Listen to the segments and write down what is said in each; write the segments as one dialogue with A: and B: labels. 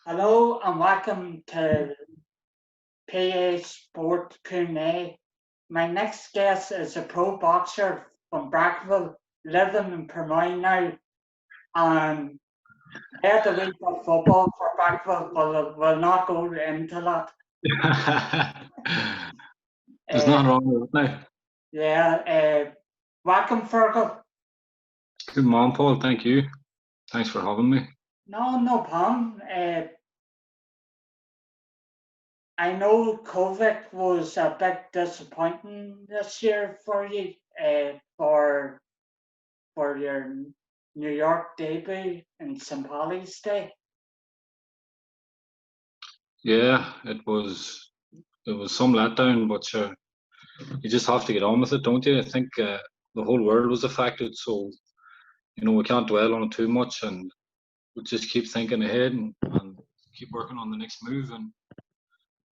A: Hello and welcome to PA Sport Q&A. My next guest is a pro boxer from Brackville, living in Permine now, and I had a week of football for Brackville, but we'll not go into that.
B: There's nothing wrong with that
A: Yeah, welcome Fergel.
B: Good morning, Paul. Thank you. Thanks for having me.
A: No problem. I know COVID was a bit disappointing this year for you, for your New York debut in St. Paul's Day.
B: Yeah, it was some letdown, but sure, you just have to get on with it, don't you? I think the whole world was affected, so we can't dwell on it too much, and we just keep thinking ahead and keep working on the next move, and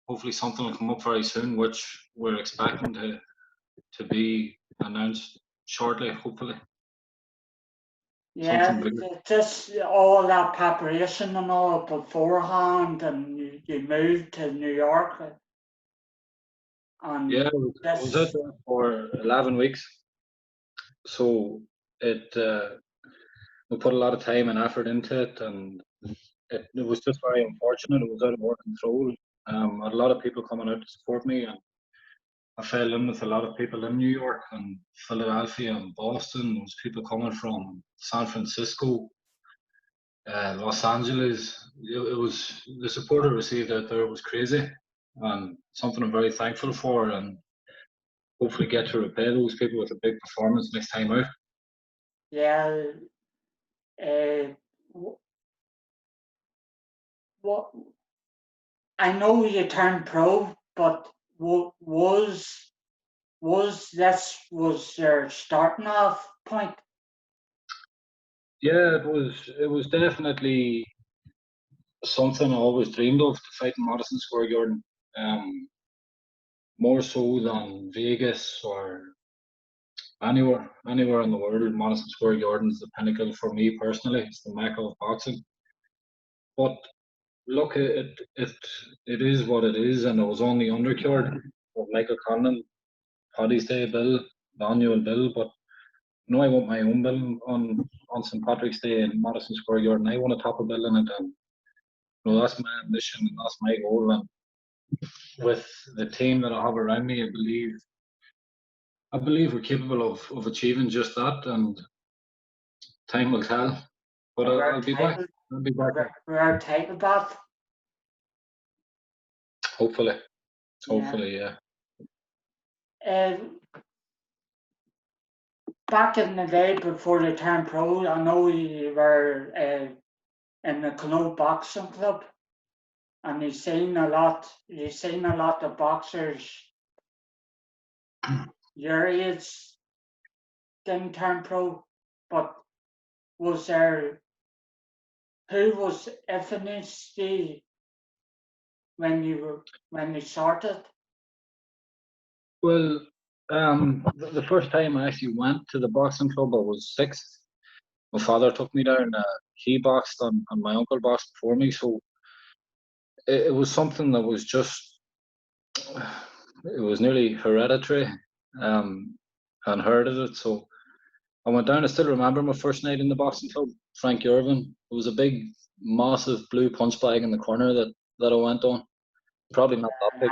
B: hopefully something will come up very soon, which we're expecting to be announced shortly, hopefully.
A: Yeah, just all that preparation and all beforehand, and you moved to New York. And
B: yeah, I was out there for 11 weeks, so we put a lot of time and effort into it, and it was just very unfortunate. It was out of our control. I had a lot of people coming out to support me, and I fell in with a lot of people in New York and Philadelphia and Boston. There was people coming from San Francisco, Los Angeles. It was the support I received out there was crazy, and something I'm very thankful for, and hopefully get to repay those people with a big performance next time out.
A: Yeah, what I know you turned pro, but was this your starting off point?
B: Yeah, it was definitely something I always dreamed of, to fight in Madison Square Garden. More so than Vegas or anywhere in the world. Madison Square Garden is the pinnacle for me personally. It's the mecca of boxing. But look, it is what it is, and I was on the undercard of Michael Conlon, Paddy's Day bill, the annual bill. But I want my own bill on St. Patrick's Day in Madison Square Garden. I want to top a bill in it, and that's my ambition and that's my goal. And with the team that I have around me, I believe we're capable of achieving just that, and time will tell. But I'll be back. I'll be back.
A: We're tight with that.
B: Hopefully, yeah.
A: Back in the day before you turned pro, I know you were in the Canoe Boxing Club, and you've seen a lot of boxers your age didn't turn pro, but who was influenced you when you started?
B: Well, the first time I actually went to the boxing club, I was 6. My father took me down. He boxed and my uncle boxed before me, so it was something that was just, it was nearly hereditary. I inherited it, so I went down. I still remember my first night in the boxing club, Frank Irvin. It was a big, massive blue punch bag in the corner that I went on. Probably not that big.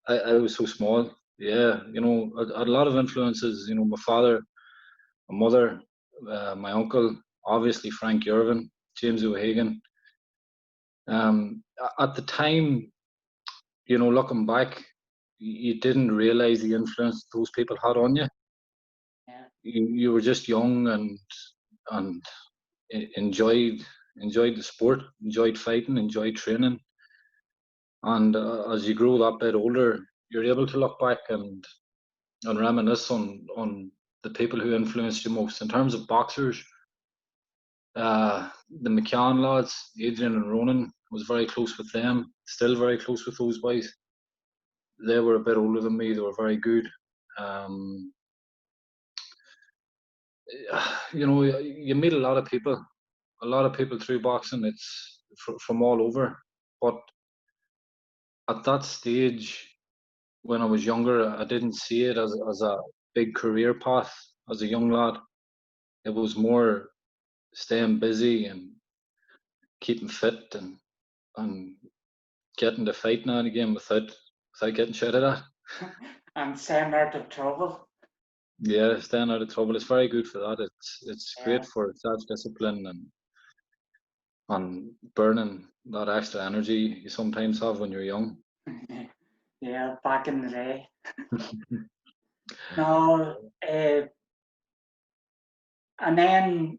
B: I was so small. Yeah, I had a lot of influences. My father, my mother, my uncle, obviously Frank Irvin, James O'Hagan. At the time, looking back, you didn't realize the influence those people had on you.
A: Yeah.
B: You were just young and enjoyed the sport, enjoyed fighting, enjoyed training. And as you grow that bit older, you're able to look back and reminisce on the people who influenced you most. In terms of boxers, the McCann lads, Adrian and Ronan, was very close with them. Still very close with those boys. They were a bit older than me. They were very good. You meet a lot of people through boxing. from all over. But at that stage, when I was younger, I didn't see it as a big career path as a young lad. It was more staying busy and keeping fit and getting to fight now and again without getting shouted at.
A: And staying out of trouble.
B: Yeah, staying out of trouble. It's very good for that. It's
A: Yeah.
B: great for self-discipline and burning that extra energy you sometimes have when you're young.
A: Yeah, back in the day. No, and then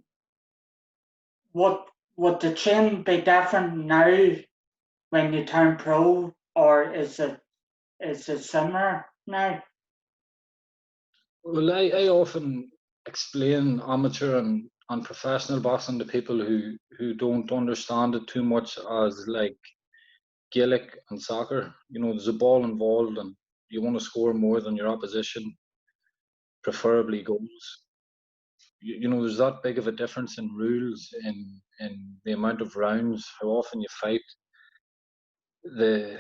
A: would the training be different now when you turn pro, or is it similar now?
B: Well, I often explain amateur and professional boxing to people who don't understand it too much as like Gaelic and soccer. You know, there's a ball involved and you want to score more than your opposition, preferably goals. You know, there's that big of a difference in rules, in the amount of rounds, how often you fight, the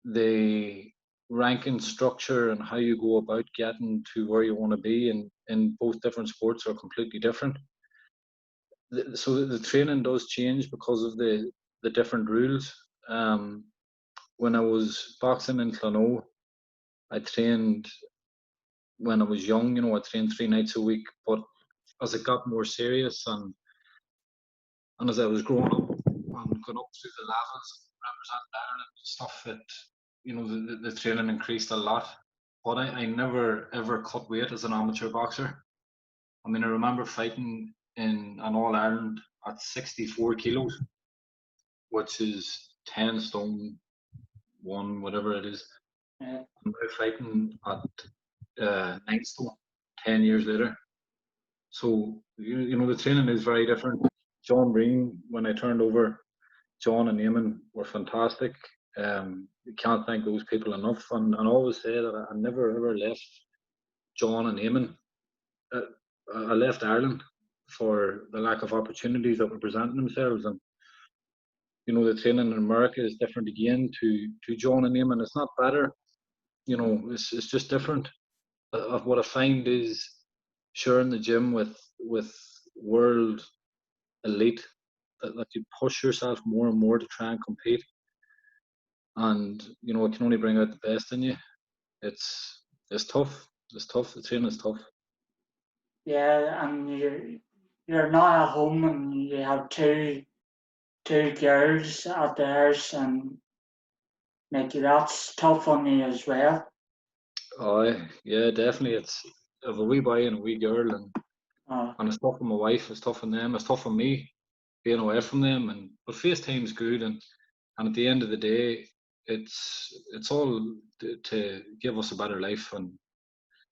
B: the ranking structure and how you go about getting to where you want to be in both different sports are completely different. So the training does change because of the different rules. When I was boxing in Clonaux, I trained when I was young. You know, I trained 3 nights a week. But as it got more serious and as I was growing up and going up through the levels, representing Ireland and stuff, you know, the training increased a lot. But I never ever cut weight as an amateur boxer. I mean, I remember fighting in an All Ireland at 64 kilos, which is 10 stone one, whatever it is.
A: Yeah.
B: I'm now fighting at 9 stone 10 years later. So, you know, the training is very different. John Breen, when I turned over, John and Eamon were fantastic. You can't thank those people enough. And I always say that I never ever left John and Eamon. I left Ireland for the lack of opportunities that were presenting themselves. And you know, the training in America is different again to John and Eamon. It's not better, you know, it's just different. What I find is sharing the gym with world elite, that you push yourself more and more to try and compete, and you know it can only bring out the best in you. It's tough. It's tough. The training is tough.
A: Yeah, and you're not at home, and you have two girls at the house, and like that's tough on you as well.
B: Oh, yeah, definitely. I have a wee boy and a wee girl,
A: Uh,
B: and it's tough on my wife. It's tough on them. It's tough on me being away from them. But FaceTime's good, and at the end of the day, it's all to give us a better life and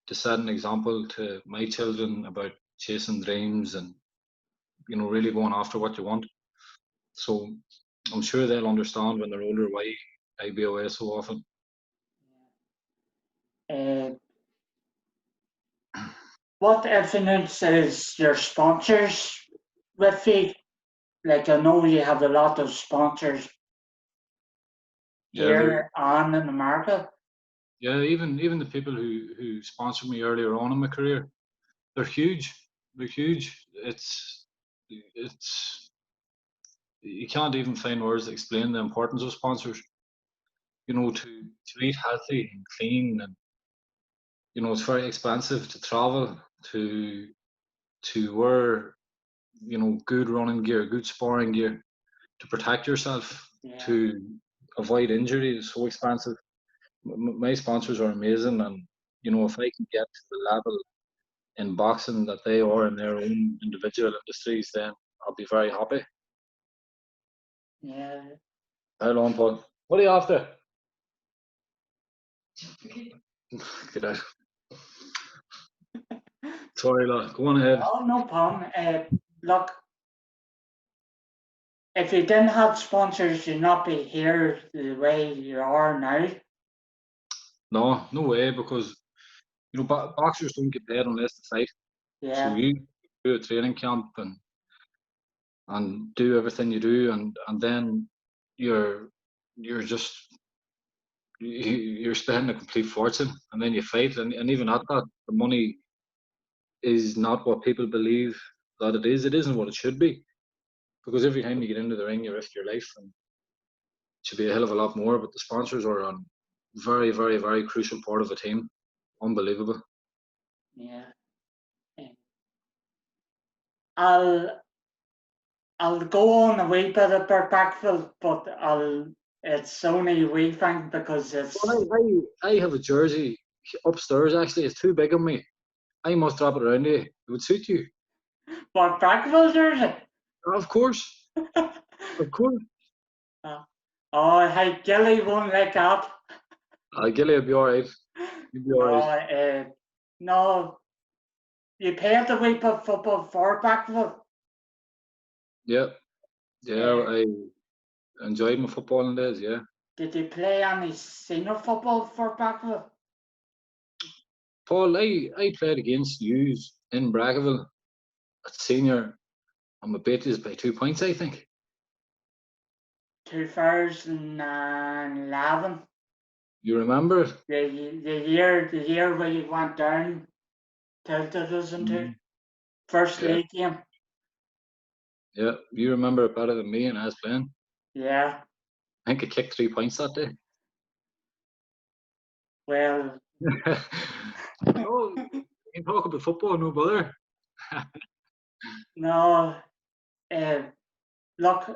B: to set an example to my children about chasing dreams and you know really going after what you want. So I'm sure they'll understand when they're older why I be away so often.
A: uh, what influence is your sponsors with you? Like I know you have a lot of sponsors
B: Yeah,
A: here and in America.
B: yeah. Even the people who sponsored me earlier on in my career, they're huge. They're huge. It's you can't even find words to explain the importance of sponsors. You know, to eat healthy and clean, and you know, it's very expensive to travel, to wear, you know, good running gear, good sparring gear, to protect yourself,
A: Yeah,
B: to avoid injury is so expensive. My sponsors are amazing, and you know, if I can get to the level in boxing that they are in their own individual industries, then I'll be very happy.
A: yeah.
B: How long, Paul? What are you after? Get out. Sorry, lad. Go on ahead.
A: Oh, no problem. Look, if you didn't have sponsors, you'd not be here the way you are now.
B: No, no way, because you know boxers don't get paid unless they fight. So
A: Yeah,
B: you do a training camp and and do everything you do, and then you're just you're spending a complete fortune, and then you fight, and even at that, the money is not what people believe that it is. It isn't what it should be, because every time you get into the ring, you risk your life, and it should be a hell of a lot more. But the sponsors are a very, very, very crucial part of the team. Unbelievable.
A: Yeah. I'll go on a wee bit about Backville, but it's only a wee thing because it's
B: Well, I have a jersey upstairs. Actually, it's too big on me. I must wrap it around you. It would suit you.
A: what Backville jersey.
B: Of course, of course.
A: Oh, hey, Gilly won't like that.
B: Gilly will be all right. You'll be all
A: No,
B: right.
A: no, you paid a wee bit football for Backville.
B: Yeah, yeah. I enjoyed my footballing days. Yeah.
A: Did you play any senior football for Backville?
B: Paul, I played against yous in Brackerville at senior, and my beat is by 2 points, I think.
A: 2011.
B: You remember it?
A: The year we went down to 2002. First
B: Yeah.
A: league game.
B: Yeah, you remember it better than me, and I was playing.
A: Yeah.
B: I think I kicked 3 points that day.
A: Well.
B: Oh, you can talk about football, no bother.
A: No. Look,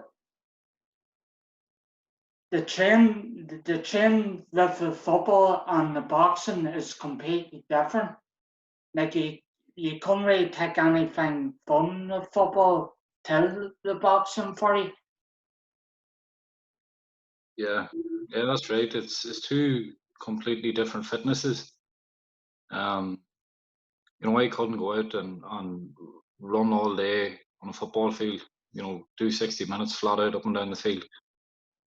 A: the chain with the football and the boxing is completely different. Like you can't really take anything from the football to the boxing for you.
B: Yeah, that's right. It's two completely different fitnesses. I couldn't go out and run all day on a football field. Do 60 minutes flat out up and down the field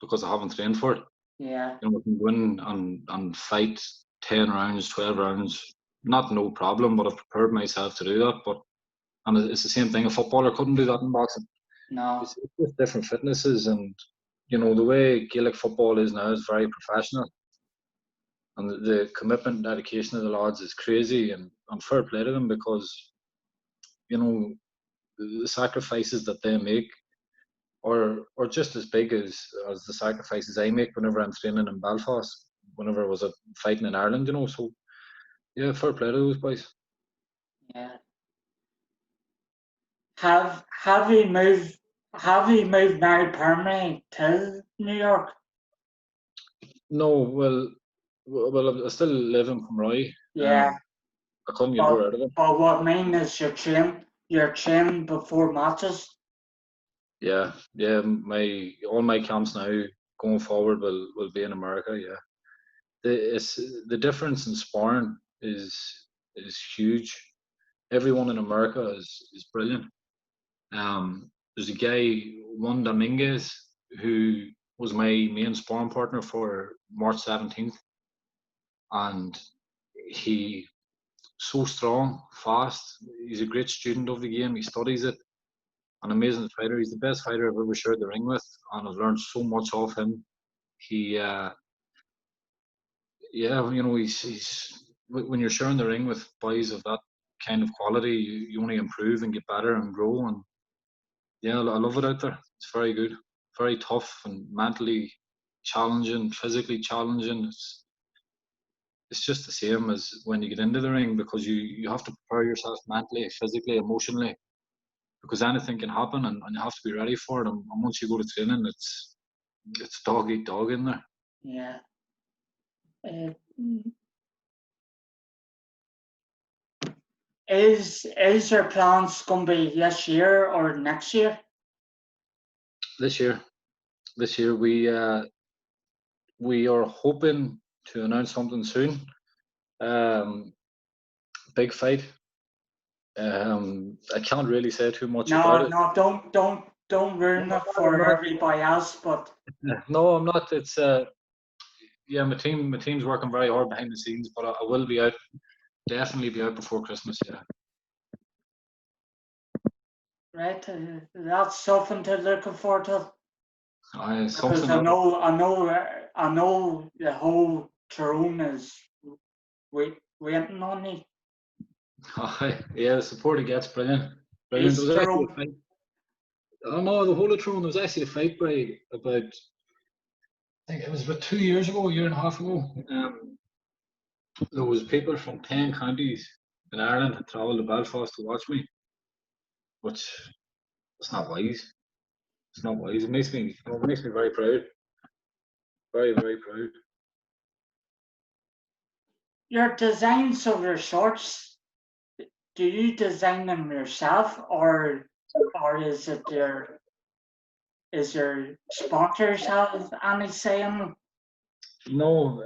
B: because I haven't trained for it.
A: Yeah.
B: I can go in and fight 10 rounds, 12 rounds, not no problem, but I've prepared myself to do that. And it's the same thing. A footballer couldn't do that in boxing.
A: No.
B: It's just different fitnesses, and the way Gaelic football is now is very professional, and the commitment and dedication of the lads is crazy, and fair play to them, because the sacrifices that they make are just as big as the sacrifices I make whenever I'm training in Belfast, whenever I was fighting in Ireland. So yeah, fair play to those boys.
A: Yeah. Have you moved now permanently to New York?
B: No, well, I still live in Mccory.
A: Yeah.
B: I couldn't get more out of it.
A: But what I mean is you're training before matches.
B: Yeah. All my camps now going forward will be in America. Yeah, the difference in sparring is huge. Everyone in America is brilliant. There's a guy, Juan Dominguez, who was my main sparring partner for March 17th, and he so strong, fast. He's a great student of the game. He studies it. An amazing fighter. He's the best fighter I've ever shared the ring with, and I've learned so much off him. He, he's when you're sharing the ring with boys of that kind of quality, you only improve and get better and grow. And yeah, I love it out there. It's very good, very tough, and mentally challenging, physically challenging. It's just the same as when you get into the ring, because you have to prepare yourself mentally, physically, emotionally, because anything can happen, and you have to be ready for it. And once you go to training, it's dog eat dog in there.
A: Yeah. Is your plans going to be this year or next year?
B: This year, we are hoping to announce something soon. Big fight. I can't really say too much about it.
A: No, don't ruin it for everybody else. But
B: no, I'm not. It's yeah, my team's working very hard behind the scenes, but I will be out. Definitely be out before Christmas. Yeah.
A: right? That's something to look forward to. Because
B: Something
A: I know the whole Tyrone is waiting on me.
B: yeah, the support he gets, brilliant. Brilliant. There
A: East
B: was actually a
A: Tyrone.
B: fight. Oh no, the whole of Tyrone, there was actually a fight by about, I think it was about 2 years ago, a year and a half ago. There was people from 10 counties in Ireland had travelled to Belfast to watch me, which it's not wise. It's not wise. It makes me very proud. Very, very proud.
A: Your designs of your shorts, do you design them yourself, or is it your sponsors have any say in them?
B: No,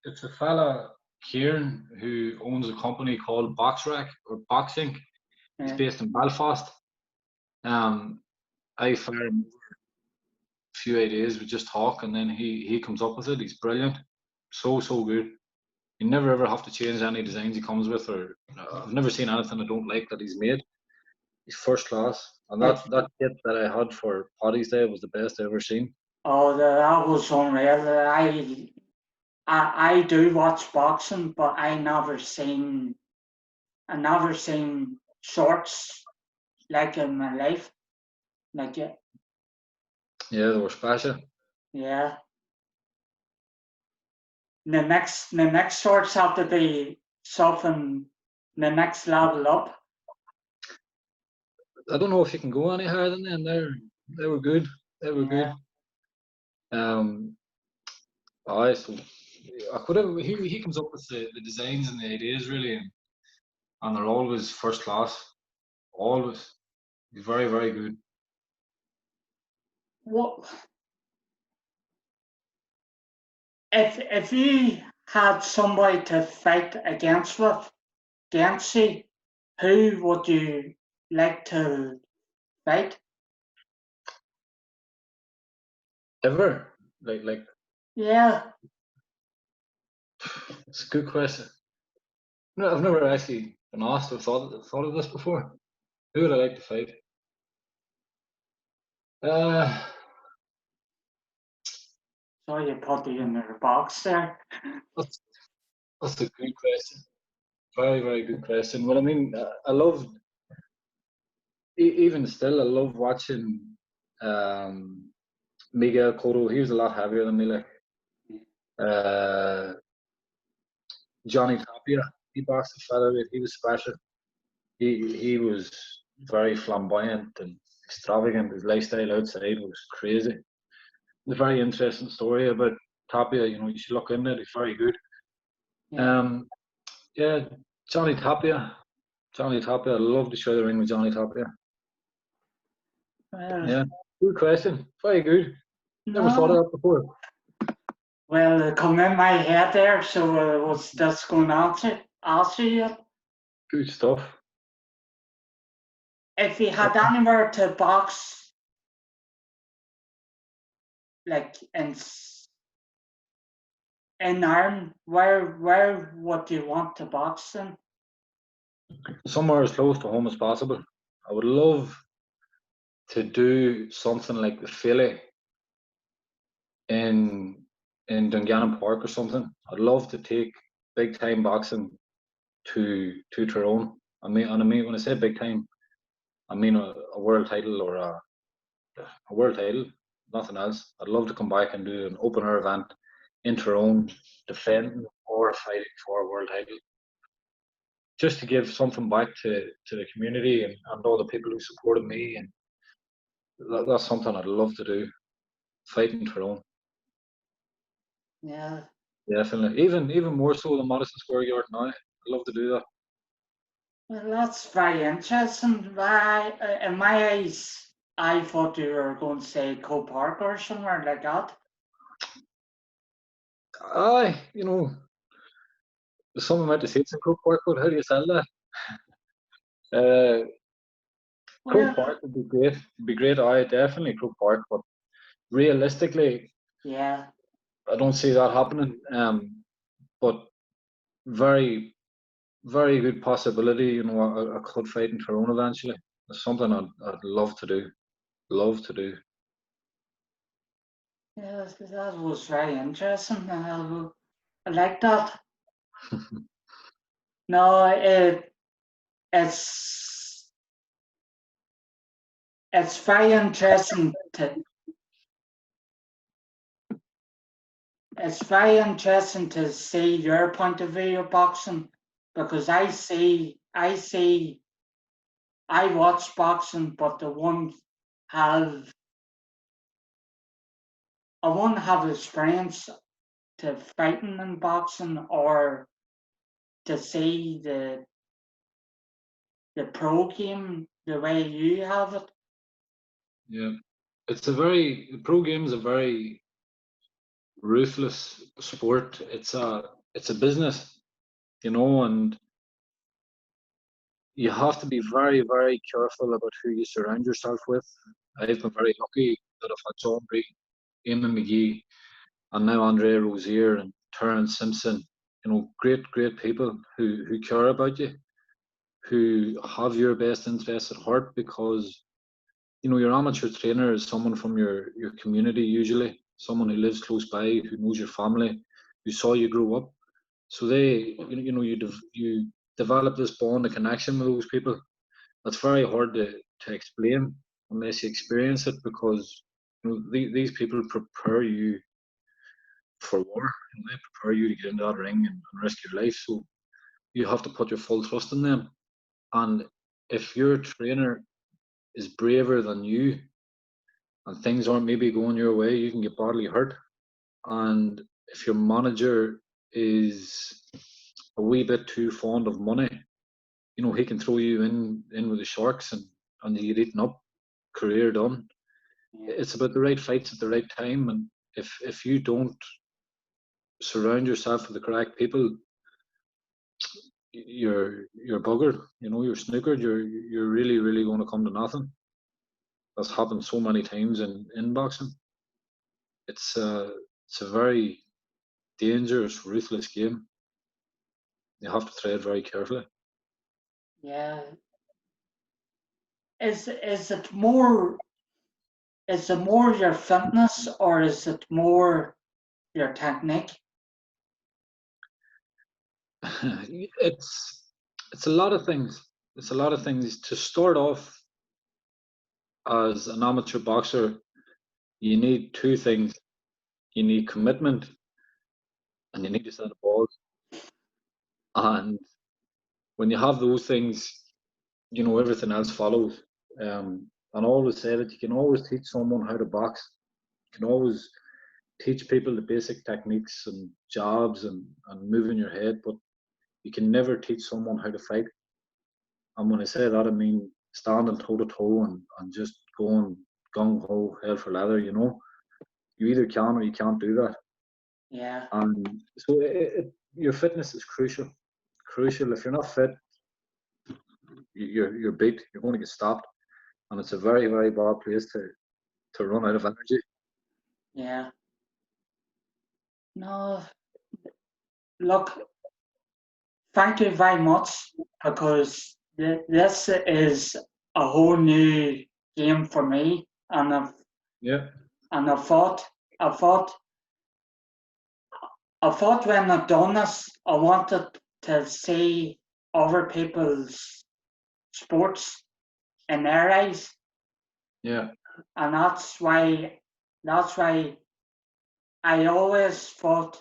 B: it's a fella, Kieran, who owns a company called Box Rack or Boxing. He's
A: Yeah.
B: based in Belfast. I fire him a few ideas, we just talk, and then he comes up with it. He's brilliant, so good. You never ever have to change any designs he comes with, or I've never seen anything I don't like that he's made. He's first class, and
A: If
B: that kit that I had for Paddy's Day was the best I ever seen.
A: that was unreal. I do watch boxing, but I never seen shorts like in my life. Like
B: Yeah, they were special.
A: yeah. The next shorts have to be something the next level up.
B: I don't know if you can go any higher than them. They were good. They were
A: Yeah.
B: good. Aye, so I could have. He comes up with the designs and the ideas really, and they're always first class. Always. He's very, very good.
A: What if you had somebody to fight against you, who would you like to fight?
B: Ever? Like
A: Yeah.
B: it's a good question. No, I've never actually been asked or thought of this before. Who would I like to fight? Uh,
A: Sorry you put it in the box there.
B: that's that's a good question. Very, very good question. Well, I mean, I love even still. I love watching Miguel Cotto. He was a lot heavier than me. Like uh, Johnny Tapia, he boxed a featherweight. He was special. He was very flamboyant and extravagant. His lifestyle outside was crazy. It's a very interesting story about Tapia. You know, you should look into it. He's very good.
A: Yeah.
B: Um, yeah, Johnny Tapia. Johnny Tapia. I love to share the ring with Johnny Tapia.
A: Well,
B: Yeah, good question. Very good. Never thought
A: no.
B: of that before.
A: Well, it come in my head there, so I was just going to answer you.
B: Good stuff.
A: If you had anywhere to box, like in Ireland, where would you want to box in?
B: Somewhere as close to home as possible. I would love to do something like the Philly in Dungannon Park or something. I'd love to take big time boxing to Tyrone. I mean when I say big time, I mean a world title or a world title, nothing else. I'd love to come back and do an open air event in Tyrone, defending or fighting for a world title. Just to give something back to the community and all the people who supported me, and that's something I'd love to do. Fight in Tyrone.
A: Yeah.
B: Definitely. Even more so than Madison Square Garden now. I'd love to do that.
A: Well, that's very interesting. In my eyes, I thought you were going to say Co Park or somewhere like that.
B: Aye, you know, there's some amount of seats in Croke Park, but how do you sell that? Uh, Croke
A: Well,
B: Park would be great. It'd be great. I definitely Croke Park, but realistically,
A: yeah.
B: I don't see that happening. But very, very good possibility. You know, I could fight in Tyrone eventually. It's something I'd love to do. Love to do.
A: Yeah, that was very interesting. I like that. No, it's it's very interesting to it's very interesting to see your point of view of boxing, because I watch boxing, but have I won't have experience to fighting in boxing or to see the pro game the way you have it.
B: Yeah, pro game is a very ruthless sport. It's a business, and you have to be very, very careful about who you surround yourself with. I've been very lucky that I've had John Bree, Eamon McGee, and now Andrea Rozier and Terence Simpson. Great, great people who care about you, who have your best interests at heart, because your amateur trainer is someone from your community, usually someone who lives close by, who knows your family, who saw you grow up. So you develop this bond, a connection with those people. That's very hard to explain unless you experience it, because these people prepare you for war. They prepare you to get into that ring and risk your life. So you have to put your full trust in them. And if your trainer is braver than you and things aren't maybe going your way, you can get badly hurt. And if your manager is a wee bit too fond of money, he can throw you in with the sharks and you get eaten up, career done. It's about the right fights at the right time, and if you don't surround yourself with the correct people, you're buggered. You're snookered. You're really, really going to come to nothing. That's happened so many times in boxing. It's a very dangerous, ruthless game. You have to tread very carefully.
A: Yeah. Is it more your fitness, or is it more your technique?
B: It's a lot of things. It's a lot of things. To start off as an amateur boxer, you need two things. You need commitment and you need to set a balls. And when you have those things, everything else follows. And I always say that you can always teach someone how to box. You can always teach people the basic techniques and jabs and moving your head, but you can never teach someone how to fight. And when I say that, I mean standing toe to toe and just going gung ho, hell for leather. You either can or you can't do that.
A: Yeah.
B: And so your fitness is crucial. Crucial. If you're not fit, you're beat. You're going to get stopped, and it's a very, very bad place to run out of energy.
A: Yeah. No. Look, thank you very much, because this is a whole new game for me, and I thought when I've done this, I wanted to see other people's sports in their eyes.
B: Yeah.
A: And that's why I always thought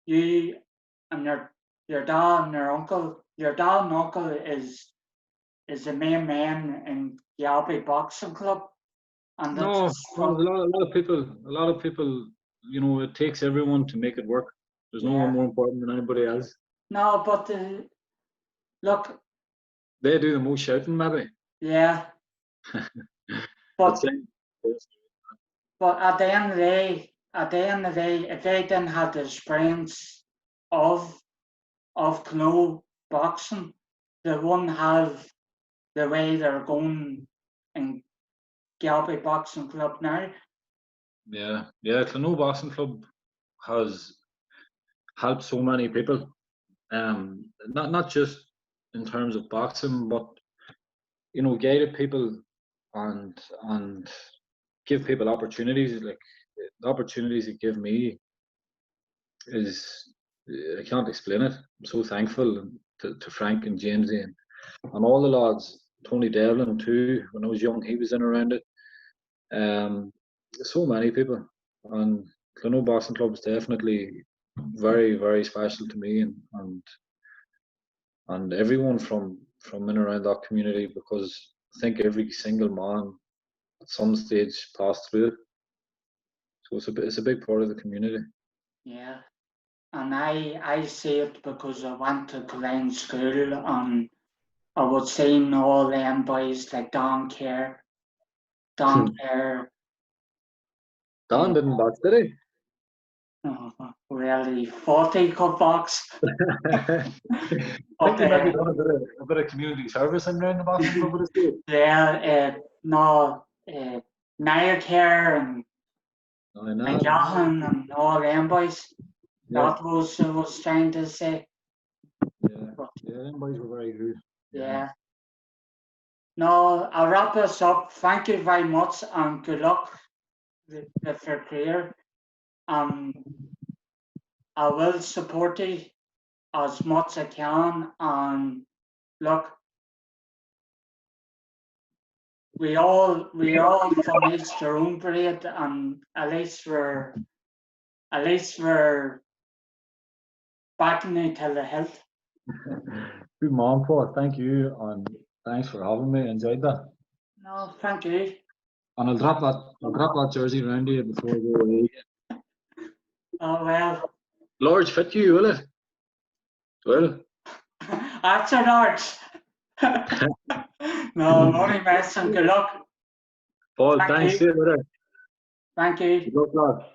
A: you and your dad and your dad and uncle is the main man in Galway Boxing Club. And
B: No, there's a lot of people. A lot of people. It takes everyone to make it work. There's no one more important than anybody else.
A: No, but look.
B: They do the most shouting, maybe.
A: Yeah. But at the end of the day, if they didn't have the experience of club boxing, they wouldn't have the way they're going in Galway Boxing Club now.
B: Yeah, Clonoo Boxing Club has helped so many people. Not just in terms of boxing, but guided people and give people opportunities. Like the opportunities it give me is, I can't explain it. I'm so thankful to Frank and Jamesy and all the lads. Tony Devlin too. When I was young, he was in around it. So many people, and Clonard Boxing Club is definitely very, very special to me, and everyone from in and around that community, because I think every single man at some stage passed through it. So it's a big part of the community.
A: Yeah. And I see it because I went to Glen School, and I was seeing all them boys like Don Kerr.
B: Don didn't box, did he?
A: Really, 40 cut box.
B: I think he maybe done a bit of community service in around the boxing club with his.
A: Yeah, Niall Kerr and Johan and all them boys.
B: Yeah.
A: That was I was trying to say.
B: Yeah, them boys were very good.
A: Yeah. No, I'll wrap this up. Thank you very much and good luck with your career. I will support you as much as I can, and look, we all from each their own breed, and at least we're backing you till the hilt.
B: Good man, Paul. Thank you, and thanks for having me. Enjoyed that.
A: No, thank you.
B: And I'll drop that jersey around you before we go away.
A: Oh well.
B: Large fit you, will it? Well.
A: That's a large. No, only mess and good luck.
B: Paul, thanks. See you later.
A: Thank you.
B: Good luck, lad.